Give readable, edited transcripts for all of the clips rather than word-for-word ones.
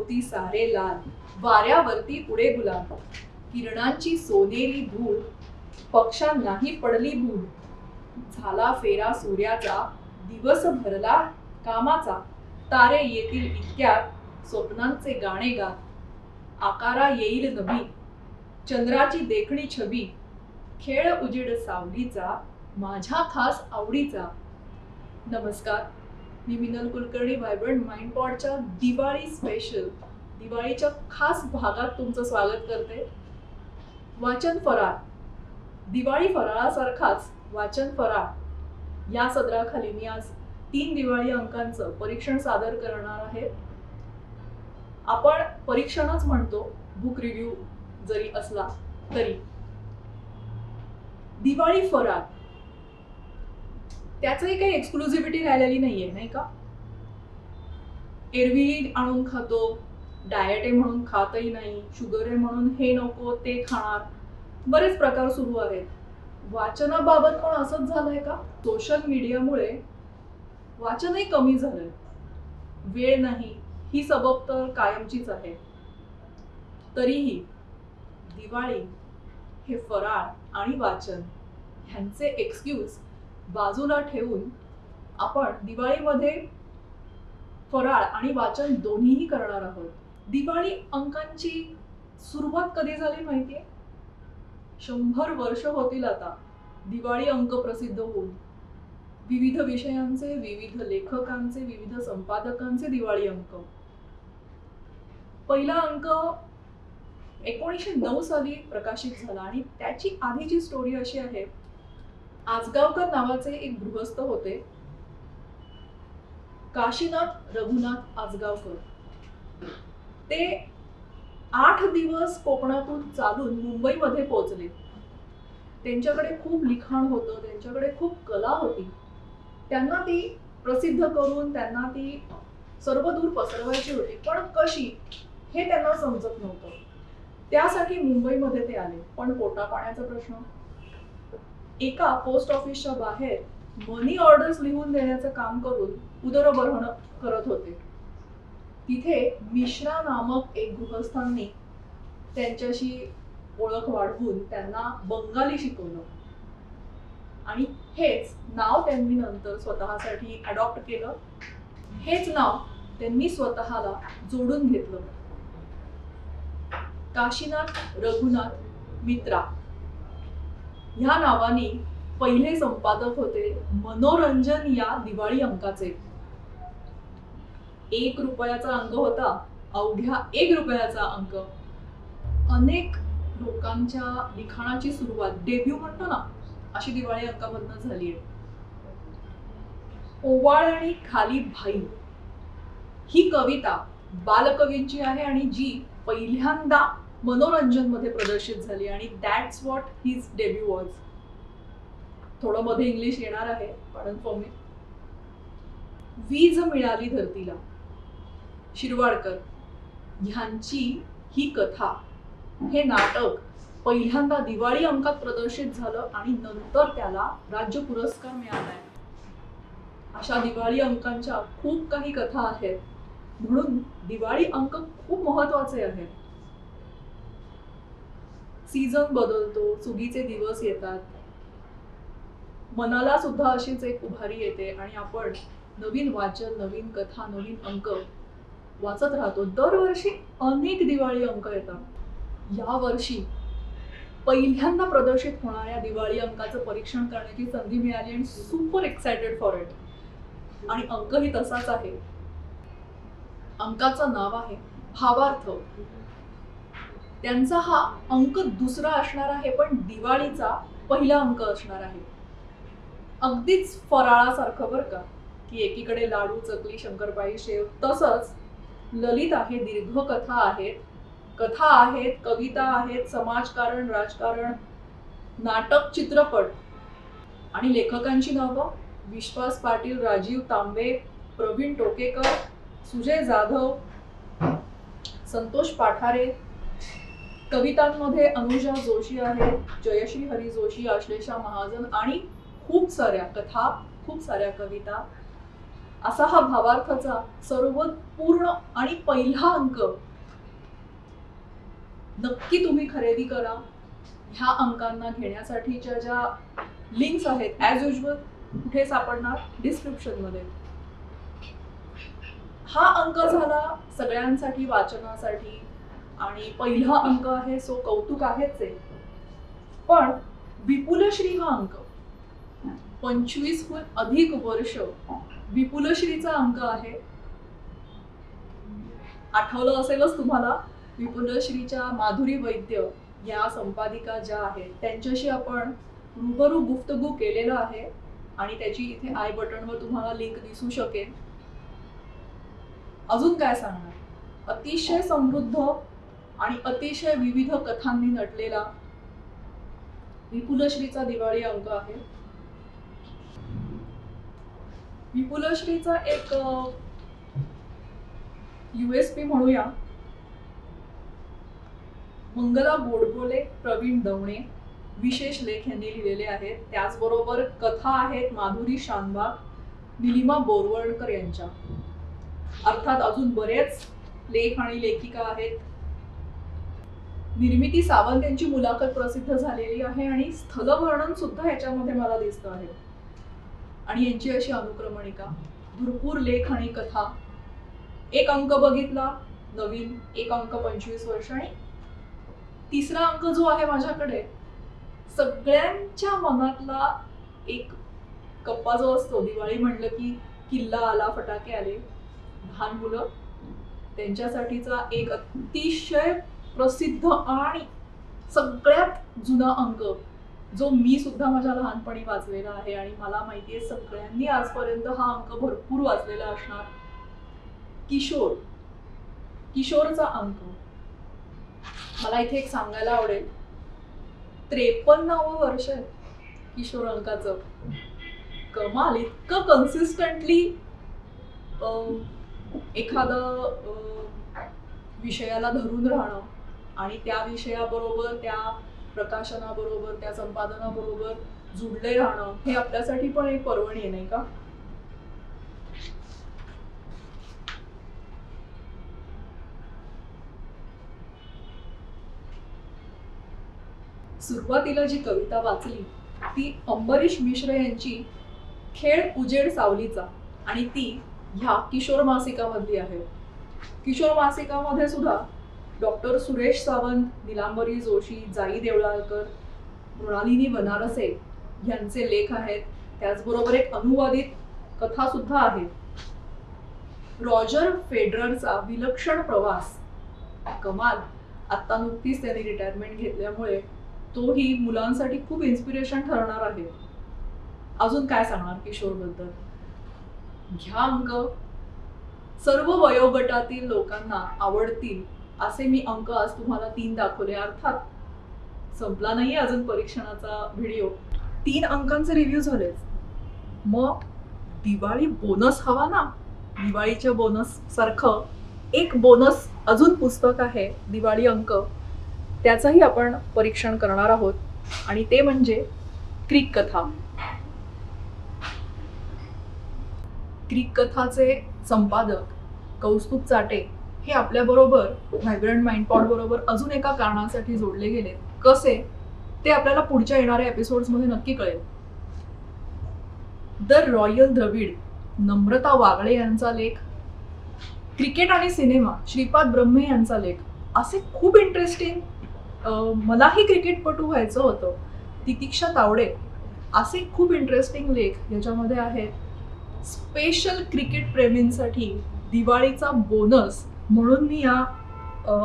भोवती सारे लाल, वाऱ्यावरती उडे गुलाब, किरणांची सोनेरी धूळ, पक्षांनाही पडली भूल. झाला फेरा सूर्याचा, दिवस भरला कामाचा, तारे येतील इतक्यात, स्वप्नांचे गाणे गात. आकारा येईल नभी, चंद्राची देखणी छबी, खेळ उजेड सावलीचा, माझ्या खास आवडीचा. नमस्कार, मी मिनल कुलकर्णी व्हायब्रंट माइंड पॉडच्या दिवाळी स्पेशल, दिवाळीच्या खास भागात तुमचं स्वागत करते. वाचन फराळ, दिवाळी फराळासारखाच वाचन फराळ या सदराखाली मी आज 3 दिवाळी अंकांचं परीक्षण सादर करणार आहे. आपण परीक्षणच म्हणतो, बुक रिव्ह्यू जरी असला तरी. दिवाळी फराळ त्याचंही काही एक्सक्लुझिव्हिटी राहिलेली नाहीये, नाही का? एरवी आणून खातो, डाएट आहे म्हणून खातही नाही, शुगर आहे म्हणून हे नको ते खाणार, बरेच प्रकार सुरू आहेत. वाचनाबाबत पण असंच झालंय का? सोशल मीडियामुळे वाचनही कमी झालंय. वेळ नाही ही सबब तर कायमचीच आहे. तरीही दिवाळी हे फराळ आणि वाचन ह्यांचे एक्सक्यूज बाजूला ठेवून आपण दिवाळीमध्ये फराळ आणि वाचन दोन्हीही करणार आहोत. दिवाळी अंकांची सुरुवात कधी झाली माहितीये? 100 वर्ष होतील आता दिवाळी अंक प्रसिद्ध होऊन. विविध विषयांचे, विविध लेखकांचे, विविध संपादकांचे दिवाळी अंक. पहिला अंक 1909 साली प्रकाशित झाला आणि त्याची आधीची स्टोरी अशी आहे. आजगावकर नावाचे एक गृहस्थ होते, काशीनाथ रघुनाथ आजगावकर. ते 8 दिवस कोकणातून चालून मुंबईमध्ये पोहोचले. त्यांच्याकडे खूप लिखाण होतं, त्यांच्याकडे खूप कला होती. त्यांना ती प्रसिद्ध करून त्यांना ती सर्वदूर पसरवायची होती, पण कशी हे त्यांना समजत नव्हतं. त्यासाठी मुंबईमध्ये ते आले, पण पोटापाण्याचा प्रश्न. एका पोस्ट ऑफिसच्या बाहेर मनी ऑर्डर्स लिहून देण्याचं काम करून उदरभरण करत होते. तिथे मिश्रा नामक एक गृहस्थांनी त्यांच्याशी ओळख वाढवून त्यांना बंगाली शिकवलं आणि हेच नाव त्यांनी नंतर स्वतःसाठी अडॉप्ट केलं. हेच नाव त्यांनी स्वतःला जोडून घेतलं. काशीनाथ रघुनाथ मित्रा ह्या नावाने पहिले संपादक होते मनोरंजन या दिवाळी अंकाचे. 1 रुपयाचा अंक होता, अवघ्या 1 रुपयाचा अंक. अनेक लोकांच्या लिखाणाची सुरुवात, डेब्यू म्हणतो ना, अशी दिवाळी अंकामधनं झाली आहे. ओवाळ आणि खाली भाई ही कविता बालकवींची आहे आणि जी पहिल्यांदा मनोरंजन मध्ये प्रदर्शित झाली आणि that's what his debut was. थोडं मध्ये इंग्लिश येणार आहे, पण फॉर मी. वीज मिळाली धरतीला, शिरवाडकर ह्यांची ही कथा, हे नाटक पहिल्यांदा दिवाळी अंकात प्रदर्शित झालं आणि नंतर त्याला राज्य पुरस्कार मिळालाय. अशा दिवाळी अंकांच्या खूप काही कथा आहेत, म्हणून दिवाळी अंक खूप महत्वाचे आहेत. सीझन बदलतो, सुगीचे दिवस येतात, मनाला सुद्धा अशीच एक उभारी येते आणि आपण नवीन वाचन, नवीन कथा, नवीन अंक वाचत राहतो. दरवर्षी अनेक दिवाळी अंक येतात. या वर्षी पहिल्यांदा प्रदर्शित होणाऱ्या दिवाळी अंकाचं परीक्षण करण्याची संधी मिळाली आणि सुपर एक्सायटेड फॉर इट. आणि अंकही तसाच आहे. अंकाचं नाव आहे भावार्थ. त्यांचा हा अंक दुसरा असणार आहे, पण दिवाळीचा पहिला अंक असणार आहे. अगदीच फराळासारखं बरं का, की एकीकडे लाडू, चकली, शंकरपाळी, शेव, तसंच ललित आहे, दीर्घ कथा आहेत, कविता आहेत, समाजकारण, राजकारण, नाटक, चित्रपट. आणि लेखकांची नावं विश्वास पाटील, राजीव तांबे, प्रवीण टोकेकर, सुजय जाधव, संतोष पाठारे. कवितांमध्ये अनुजा जोशी आहेत, जयश्री हरी जोशी, आश्लेषा महाजन आणि खूप साऱ्या कथा, खूप साऱ्या कविता. असा हा भावार्थाचा सर्वात पूर्ण आणि पहिला अंक नक्की तुम्ही खरेदी करा. ह्या अंकांना घेण्यासाठीच्या ज्या लिंक्स आहेत ॲज युजल कुठे सापडणार, डिस्क्रिप्शनमध्ये. हा अंक झाला सगळ्यांसाठी वाचनासाठी आणि पहिला अंक आहे, सो कौतुक आहेच आहे. पण विपुलश्री हा अंक 25हून अधिक वर्ष विपुलश्रीचा अंक आहे. आठवलं असेलच तुम्हाला, विपुलश्रीच्या माधुरी वैद्य या संपादिका ज्या आहेत त्यांच्याशी आपण रूबरू गुफ्तगू केलेलं आहे आणि त्याची इथे आय बटनवर तुम्हाला लिंक दिसू शकेल. अजून काय सांगणार, अतिशय समृद्ध आणि अतिशय विविध कथांनी नटलेला विपुलश्रीचा दिवाळी अंक आहे. विपुलश्रीचा एक USP म्हणूया, मंगला गोडबोले, प्रवीण दवणे विशेष लेख यांनी लिहिलेले आहेत. त्याचबरोबर कथा आहेत माधुरी शानबाग, निलिमा बोरवणकर यांच्या. अर्थात अजून बरेच लेख आणि लेखिका आहेत. निर्मिती सावंत यांची मुलाखत प्रसिद्ध झालेली आहे आणि स्थलवर्णन सुद्धा याच्यामध्ये मला दिसतं आहे. आणि यांची अशी अनुक्रमणिका, भरपूर लेख आणि कथा. एक अंक बघितला नवीन, एक अंक 25 वर्ष, आणि तिसरा अंक जो आहे माझ्याकडे, सगळ्यांच्या मनातला एक कप्पा जो असतो, दिवाळी म्हणलं की किल्ला आला, फटाके आले, लहान मुलं त्यांच्यासाठीचा एक अतिशय प्रसिद्ध आणि सगळ्यात जुना अंक जो मी सुद्धा माझ्या लहानपणी वाचलेला आहे आणि मला माहितीये सगळ्यांनी आजपर्यंत हा अंक भरपूर वाचलेला असणार. किशोर, किशोरचा अंक. मला इथे एक सांगायला आवडेल, 53वं वर्ष आहे किशोर अंकाचं. कमाल, इतकं कन्सिस्टंटली एखादं विषयाला धरून राहणं आणि त्या विषयाबरोबर, त्या प्रकाशनाबरोबर, त्या संपादनाबरोबर जुडले राहणं, हे आपल्यासाठी पण एक पर्वणी आहे, नाही का? सुरुवातीला जी कविता वाचली ती अंबरीश मिश्र यांची खेळ उजेड सावलीचा, आणि ती ह्या किशोर मासिकामधली आहे. किशोर मासिकामध्ये सुद्धा डॉक्टर सुरेश सावंत, निलांबरी जोशी, जाई देवळालकर, मृणालिनी बनारसे यांचे लेख आहेत. त्याचबरोबर एक अनुवादित कथा सुद्धा आहे. रॉजर फेडररचा विलक्षण प्रवास, कमाल. आता नुकतीच त्यांनी रिटायरमेंट घेतल्यामुळे तोही मुलांसाठी खूप इन्स्पिरेशन ठरणार आहे. अजून काय सांगणार किशोर बद्दल? घ्या अंक, सर्व वयोगटातील लोकांना आवडतील असे मी अंक आज तुम्हाला 3 दाखवले. अर्थात संपला नाही अजून परीक्षणाचा व्हिडिओ. 3 अंकांचे रिव्ह्यू झालेच, मग दिवाळी बोनस हवा ना? दिवाळीच्या बोनस सारखं एक बोनस अजून पुस्तक आहे, दिवाळी अंक, त्याचंही आपण परीक्षण करणार आहोत, आणि ते म्हणजे क्रिक कथा. क्रिक कथाचे संपादक कौस्तुभ चाटे हे आपल्याबरोबर व्हायब्रंट माइंडपॉड बरोबर अजून एका कारणासाठी जोडले गेले. कसे ते आपल्याला पुढच्या येणाऱ्या एपिसोड्समध्ये नक्की कळेल. द रॉयल द्रविड, नम्रता वागळे यांचा लेख. क्रिकेट आणि सिनेमा, श्रीपाद ब्रह्मे यांचा लेख. असे खूप इंटरेस्टिंग, मलाही क्रिकेटपटू व्हायचं होतं, तितिक्षा तावडे, असे खूप इंटरेस्टिंग लेख याच्यामध्ये आहेत. स्पेशल क्रिकेट प्रेमींसाठी दिवाळीचा बोनस म्हणून मी या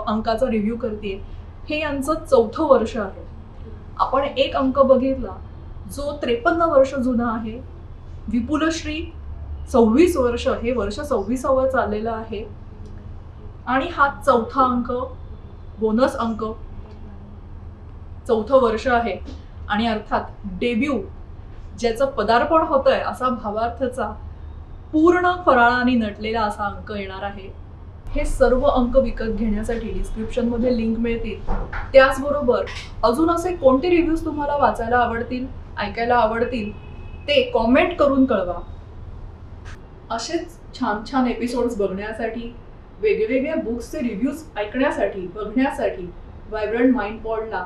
अंकाचा रिव्ह्यू करते. हे यांचं 4थं वर्ष आहे. आपण एक अंक बघितला जो 53 वर्ष जुना आहे. विपुलश्री 26 वर्ष, हे वर्ष 26वं चाललेलं आहे, आणि हा 4था अंक, बोनस अंक, 4थं वर्ष आहे. आणि अर्थात डेब्यू, ज्याचं पदार्पण होतंय असा भावार्थाचा पूर्ण फराळाने नटलेला असा अंक येणार आहे. हे सर्व अंक विकत घेण्यासाठी डिस्क्रिप्शनमध्ये लिंक मिळतील. त्याचबरोबर अजून असे कोणते रिव्ह्यूज तुम्हाला वाचायला आवडतील, ऐकायला आवडतील, ते कॉमेंट करून कळवा. असेच छान छान एपिसोड्स बघण्यासाठी, वेगवेगळ्या बुक्सचे रिव्ह्यूज ऐकण्यासाठी, बघण्यासाठी व्हायब्रंट माइंड पॉडला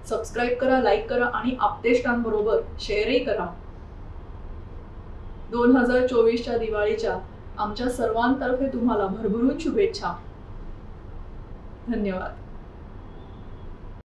सबस्क्राईब करा, लाईक करा आणि आप्तेष्टांबरोबर शेअरही करा. 2024च्या दिवाळीच्या आमच्या सर्वांतर्फे तुम्हाला भरभरून शुभेच्छा. धन्यवाद.